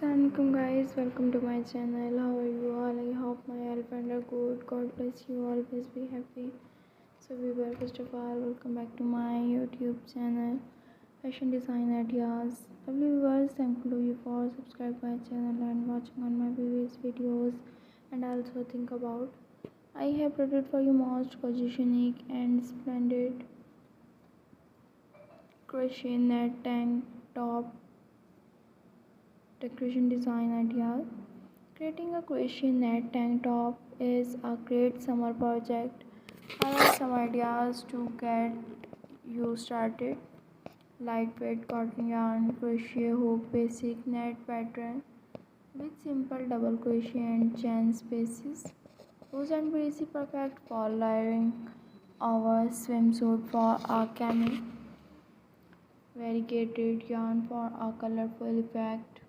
Assalamualaikum guys, welcome to my channel. How are you all? I hope my elephant are good. God bless you, always be happy. So viewers, first of all, welcome back to my YouTube channel, Fashion Design Ideas. Lovely viewers, thankful to you for subscribing my channel and watching on my previous videos. And also think about, I have prepared for you most gorgeous, unique and splendid crochet net tank top decoration design ideas. Creating a crochet net tank top is a great summer project. I have some ideas to get you started. Lightweight cotton yarn crochet hook basic net pattern with simple double crochet and chain spaces. Loose and breezy, perfect for layering our swimsuit for a cami. Variegated yarn for a colorful effect.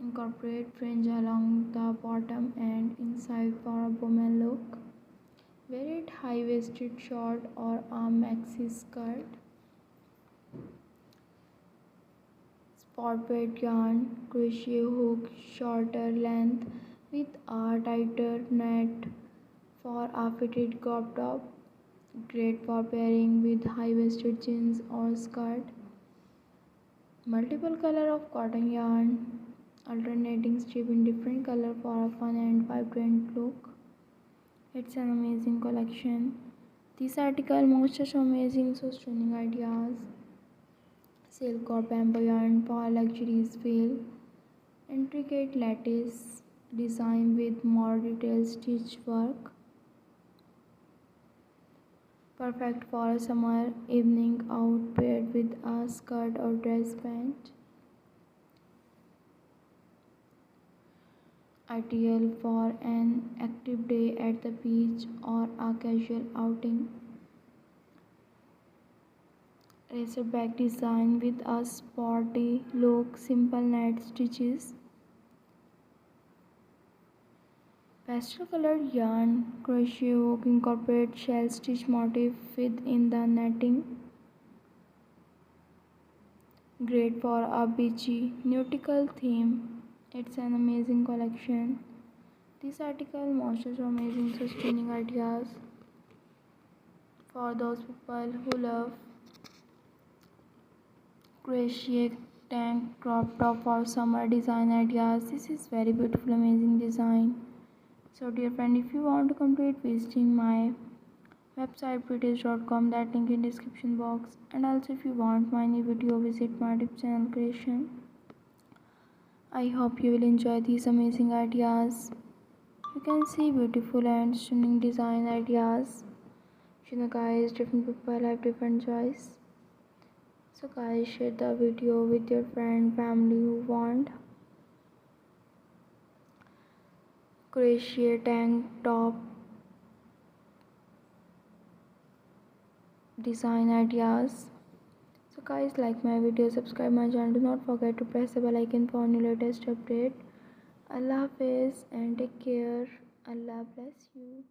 Incorporate fringe along the bottom and inside for a boomerang look. Wear it high-waisted short or a maxi skirt. Spot weight yarn crochet hook shorter length with a tighter net for a fitted crop top. Great for pairing with high-waisted jeans or skirt. Multiple color of cotton yarn, alternating strip in different color for a fun and vibrant look. It's an amazing collection. This article most such amazing, so stunning ideas. Silk or bamboo yarn for luxuries feel. Intricate lattice design with more detailed stitch work. Perfect for a summer evening out paired with a skirt or dress pant. Ideal for an active day at the beach or a casual outing. Racer back design with a sporty look, simple net stitches. Pastel colored yarn crochet hook incorporate shell stitch motif within the netting. Great for a beachy nautical theme. It's an amazing collection. This article monsters amazing sustaining ideas for those people who love crochet tank crop top for summer design ideas. This is very beautiful, amazing design. So dear friend, if you want to complete visiting my website prettiest.com, that link in description box. And also if you want my new video, visit my YouTube channel creation. I hope you will enjoy these amazing ideas. You can see beautiful and stunning design ideas. You know guys, different people have different choice. So guys, share the video with your friend, family who want crochet tank top design ideas. So guys, like my video, subscribe my channel, do not forget to press the bell icon for new latest update. Allah Hafiz and take care. Allah bless you.